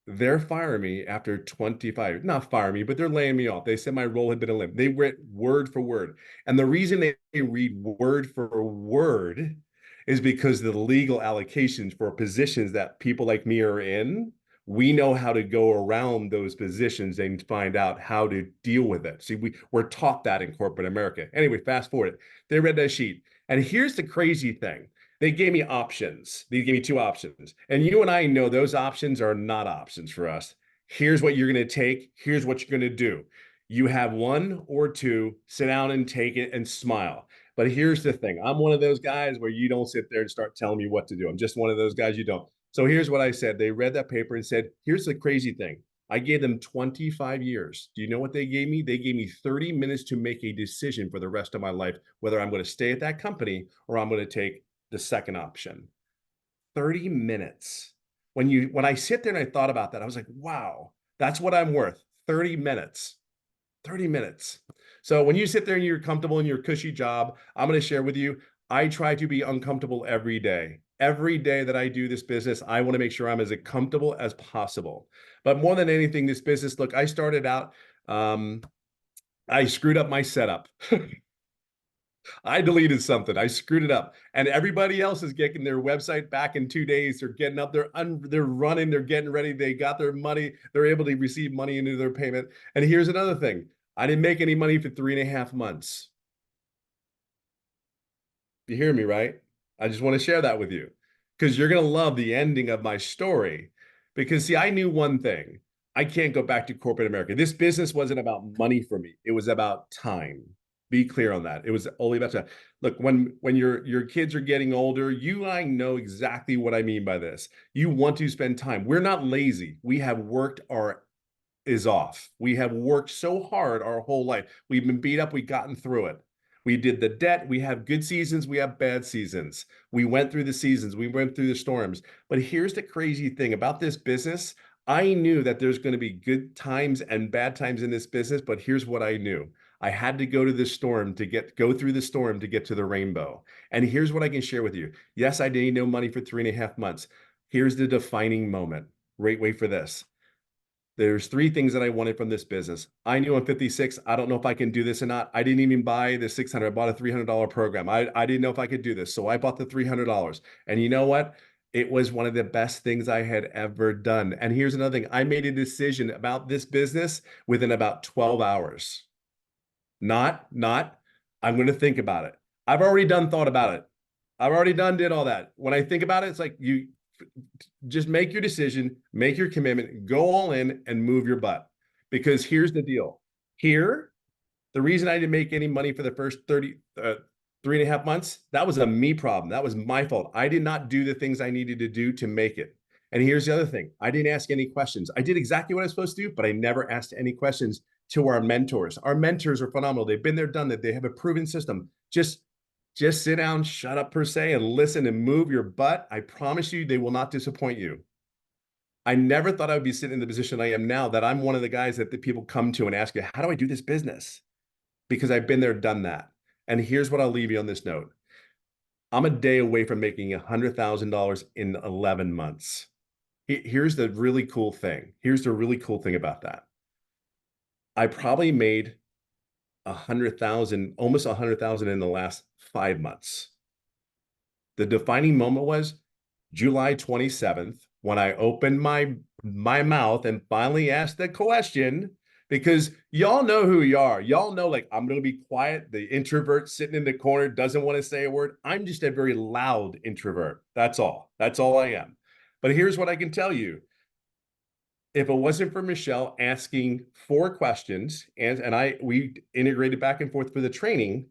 they're firing me after 25, not fire me, but they're laying me off. They said my role had been eliminated. They read word for word. And the reason they read word for word is because the legal allocations for positions that people like me are in, we know how to go around those positions and find out how to deal with it. See, we're taught that in corporate America. Anyway, fast forward. They read that sheet. And here's the crazy thing. They gave me options. They gave me 2 options. And you and I know those options are not options for us. Here's what you're going to take. Here's what you're going to do. You have 1 or 2, sit down and take it and smile. But here's the thing. I'm one of those guys where you don't sit there and start telling me what to do. I'm just one of those guys you don't. So here's what I said. They read that paper and said, here's the crazy thing. I gave them 25 years. Do you know what they gave me? They gave me 30 minutes to make a decision for the rest of my life, whether I'm going to stay at that company or I'm going to take the second option. 30 minutes. When I sit there and I thought about that, I was like, wow, that's what I'm worth. 30 minutes. 30 minutes. So when you sit there and you're comfortable in your cushy job, I'm going to share with you, I try to be uncomfortable every day. Every day that I do this business, I want to make sure I'm as comfortable as possible. But more than anything, this business, look, I started out, I screwed up my setup. I deleted something. I screwed it up, and everybody else is getting their website back in 2 days. They're getting up. They're running. They're getting ready. They got their money. They're able to receive money into their payment. And here's another thing: I didn't make any money for 3.5 months. You hear me, right? I just want to share that with you because you're gonna love the ending of my story. Because see, I knew one thing: I can't go back to corporate America. This business wasn't about money for me. It was about time. Be clear on that. It was only about time. Look, when your kids are getting older, you and I know exactly what I mean by this. You want to spend time. We're not lazy. We have worked our is off. We have worked so hard our whole life. We've been beat up. We've gotten through it. We did the debt. We have good seasons. We have bad seasons. We went through the seasons. We went through the storms. But here's the crazy thing about this business. I knew that there's going to be good times and bad times in this business, but here's what I knew. I had to go to the storm to go through the storm to get to the rainbow. And here's what I can share with you. Yes, I didn't know money for 3.5 months. Here's the defining moment. Wait for this. There's 3 things that I wanted from this business. I knew I'm 56. I don't know if I can do this or not. I didn't even buy the 600. I bought a $300 program. I didn't know if I could do this. So I bought the $300. And you know what? It was one of the best things I had ever done. And here's another thing. I made a decision about this business within about 12 hours. Not, I'm going to think about it. I've already thought about it. I've already did all that. When I think about it, it's like you just make your decision, make your commitment, go all in and move your butt. Because here's the deal. Here, the reason I didn't make any money for the first 3.5 months, that was a me problem. That was my fault. I did not do the things I needed to do to make it. And here's the other thing. I didn't ask any questions. I did exactly what I was supposed to do, but I never asked any questions to our mentors. Our mentors are phenomenal. They've been there, done that. They have a proven system. Just sit down, shut up per se, and listen and move your butt. I promise you, they will not disappoint you. I never thought I would be sitting in the position I am now, that I'm one of the guys that the people come to and ask you, how do I do this business? Because I've been there, done that. And here's what I'll leave you on this note. I'm a day away from making $100,000 in 11 months. Here's the really cool thing. Here's the really cool thing about that. I probably made 100,000, almost 100,000 in the last 5 months. The defining moment was July 27th, when I opened my mouth and finally asked the question, because y'all know who you are. Y'all know, like, I'm going to be quiet. The introvert sitting in the corner doesn't want to say a word. I'm just a very loud introvert. That's all. That's all I am. But here's what I can tell you. If it wasn't for Michelle asking 4 questions, and we integrated back and forth for the training,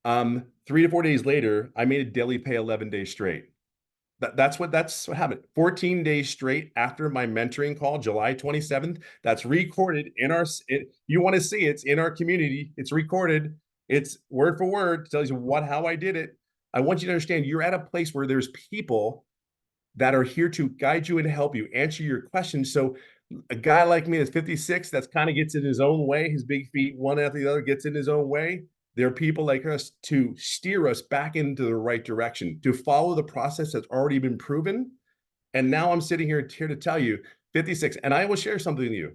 3 to 4 days later, I made a daily pay 11 days straight. That's what happened. 14 days straight after my mentoring call, July 27th. That's recorded in you want to see it's in our community. It's recorded. It's word for word. Tells you how I did it. I want you to understand you're at a place where there's people that are here to guide you and help you answer your questions. So a guy like me that's 56, that's kind of gets in his own way, his big feet, one after the other, gets in his own way. There are people like us to steer us back into the right direction, to follow the process that's already been proven. And now I'm sitting here to tell you, 56, and I will share something with you.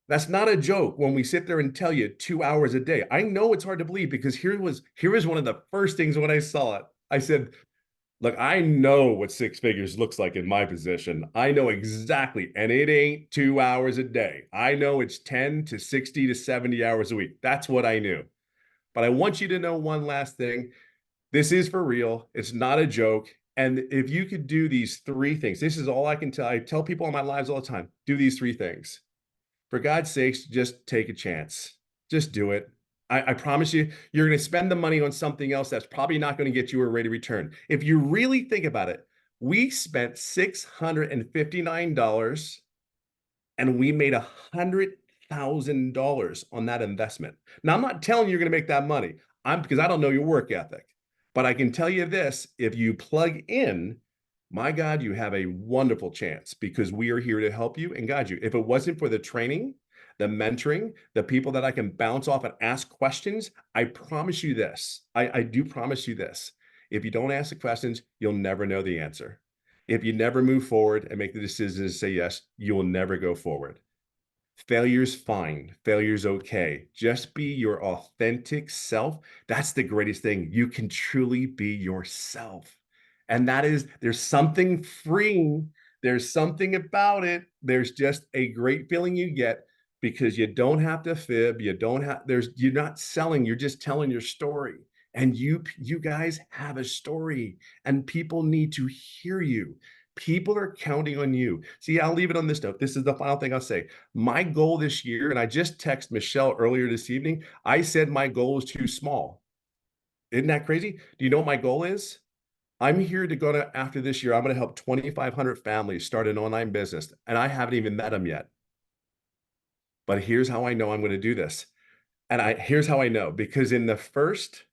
That's not a joke when we sit there and tell you 2 hours a day. I know it's hard to believe, because here was one of the first things when I saw it. I said, look, I know what 6 figures looks like in my position. I know exactly, and it ain't 2 hours a day. I know it's 10 to 60 to 70 hours a week. That's what I knew. But I want you to know one last thing. This is for real. It's not a joke. And if you could do these 3 things, this is all I can tell. I tell people in my lives all the time, do these 3 things. For God's sakes, just take a chance. Just do it. I promise you, you're going to spend the money on something else that's probably not going to get you a rate of return. If you really think about it, we spent $659 and we made $100,000 on that investment. Now, I'm not telling you you're going to make that money. Because I don't know your work ethic, but I can tell you this: if you plug in, my God, you have a wonderful chance, because we are here to help you and guide you. If it wasn't for the training, the mentoring, the people that I can bounce off and ask questions, I promise you this. I do promise you this. If you don't ask the questions, you'll never know the answer. If you never move forward and make the decision to say yes, you will never go forward. Failure's fine. Failure's okay. Just be your authentic self. That's the greatest thing. You can truly be yourself. And there's something freeing. There's something about it. There's just a great feeling you get, because you don't have to fib. You're not selling. You're just telling your story. And you guys have a story, and people need to hear you. People are counting on you. See, I'll leave it on this note. This is the final thing I'll say. My goal this year, and I just texted Michelle earlier this evening, I said my goal is too small. Isn't that crazy? Do you know what my goal is? I'm here to go to, after this year, I'm going to help 2,500 families start an online business, and I haven't even met them yet. But here's how I know I'm going to do this. Here's how I know, because in the first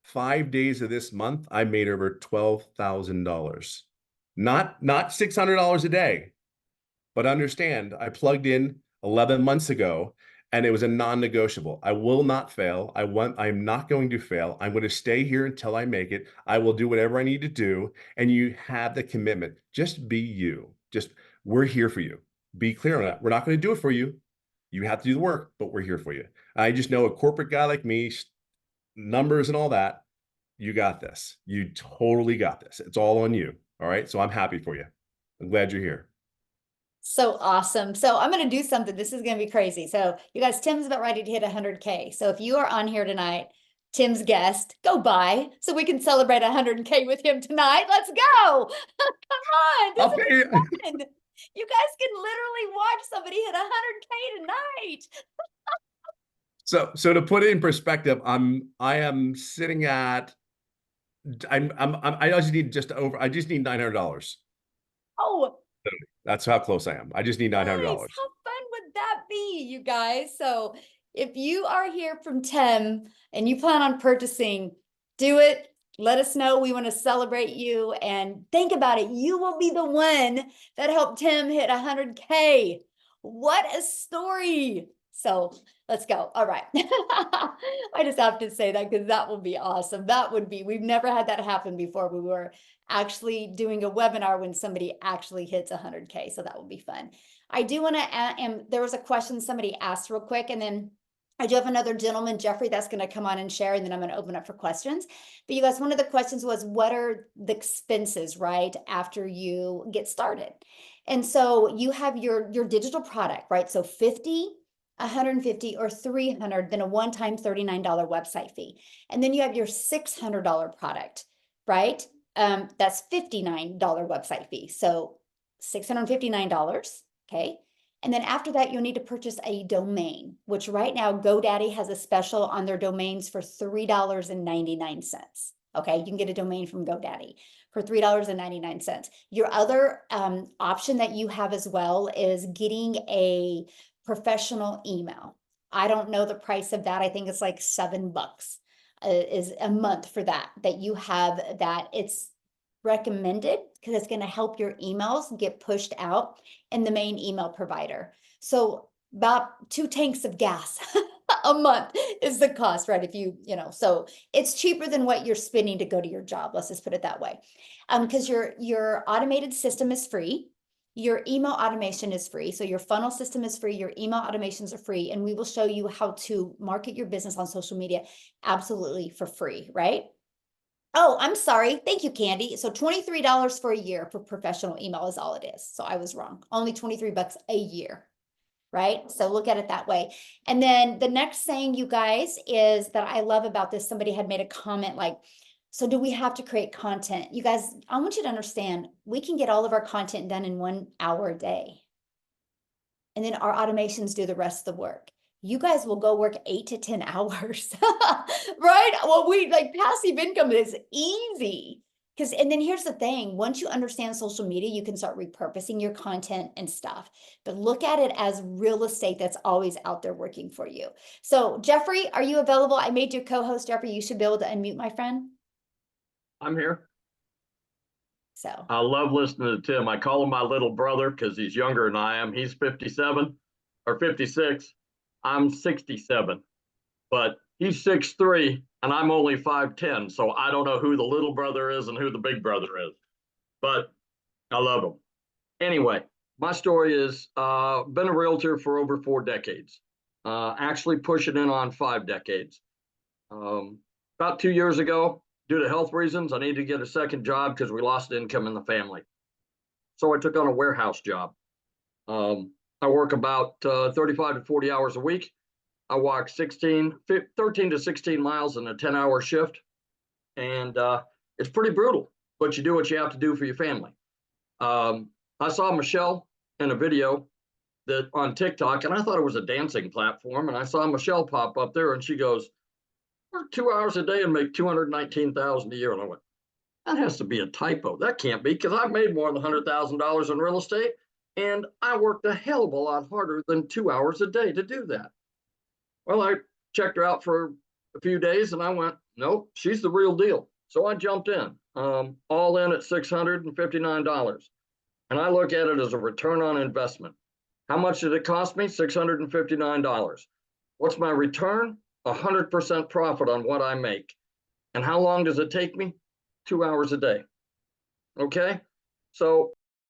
5 days of this month, I made over $12,000. Not $600 a day, but understand, I plugged in 11 months ago, and it was a non-negotiable. I will not fail. I'm not going to fail. I'm going to stay here until I make it. I will do whatever I need to do. And you have the commitment. Just be you. We're here for you. Be clear on that. We're not going to do it for you. You have to do the work, but we're here for you. I just know a corporate guy like me, numbers and all that, you got this. You totally got this. It's all on you. All right. So I'm happy for you. I'm glad you're here. So awesome. So I'm going to do something. This is going to be crazy. So you guys, Tim's about ready to hit 100K. So if you are on here tonight, Tim's guest, go by so we can celebrate 100K with him tonight. Let's go. Come on. This I'll pay you. is fun. You guys can literally watch somebody hit 100K tonight. So to put it in perspective, I am sitting at, I just need $900. Oh, That's how close I am. I just need $900. nice. How fun would that be, you guys? So if you are here from Tim and you plan on purchasing, do it. Let us know. We want to celebrate you, and think about it. You will be the one that helped Tim hit 100K. What a story. So let's go. All right. I just have to say that because that would be awesome. We've never had that happen before. We were actually doing a webinar when somebody actually hits 100K. So that will be fun. I do want to add, and there was a question somebody asked real quick, and then I do have another gentleman, Jeffrey, that's going to come on and share, and then I'm going to open up for questions. But you guys, one of the questions was, what are the expenses, right, after you get started? And so you have your digital product, right? So 50, 150, or 300, then a one-time $39 website fee. And then you have your $600 product, right? That's $59 website fee. So $659, okay? And then after that, you'll need to purchase a domain, which right now GoDaddy has a special on their domains for $3.99. Okay, you can get a domain from GoDaddy for $3.99. Your other option that you have as well is getting a professional email. I don't know the price of that. I think it's like $7 is a month for that you have that. It's recommended because it's going to help your emails get pushed out in the main email provider. So about 2 tanks of gas a month is the cost, right? If you so it's cheaper than what you're spending to go to your job. Let's just put it that way. Because your automated system is free. Your email automation is free. So your funnel system is free. Your email automations are free. And we will show you how to market your business on social media absolutely for free, right? Oh, I'm sorry. Thank you, Candy. So $23 for a year for professional email is all it is. So I was wrong. Only $23 a year, right? So look at it that way. And then the next thing, you guys, is that I love about this. Somebody had made a comment like, so do we have to create content? You guys, I want you to understand, we can get all of our content done in 1 hour a day. And then our automations do the rest of the work. You guys will go work 8 to 10 hours, right? Well, passive income is easy. Because, and then here's the thing, once you understand social media, you can start repurposing your content and stuff. But look at it as real estate that's always out there working for you. So Jeffrey, are you available? I made you co-host, Jeffrey. You should be able to unmute, my friend. I'm here. So I love listening to Tim. I call him my little brother because he's younger than I am. He's 57 or 56. I'm 67, but he's 6'3" and I'm only 5'10". So I don't know who the little brother is and who the big brother is, but I love him. Anyway, my story is been a realtor for over 4 decades, actually pushing in on 5 decades. About 2 years ago, due to health reasons, I needed to get a second job because we lost income in the family. So I took on a warehouse job. I work about 35 to 40 hours a week. I walk 13 to 16 miles in a 10-hour shift. And it's pretty brutal, but you do what you have to do for your family. I saw Michelle in a video that on TikTok, and I thought it was a dancing platform. And I saw Michelle pop up there and she goes, "Work 2 hours a day and make $219,000 a year." And I went, that has to be a typo. That can't be, because I've made more than $100,000 in real estate, and I worked a hell of a lot harder than 2 hours a day to do that. Well, I checked her out for a few days and I went, nope, she's the real deal. So I jumped in, all in at $659. And I look at it as a return on investment. How much did it cost me? $659. What's my return? 100% profit on what I make. And how long does it take me? 2 hours a day. Okay. So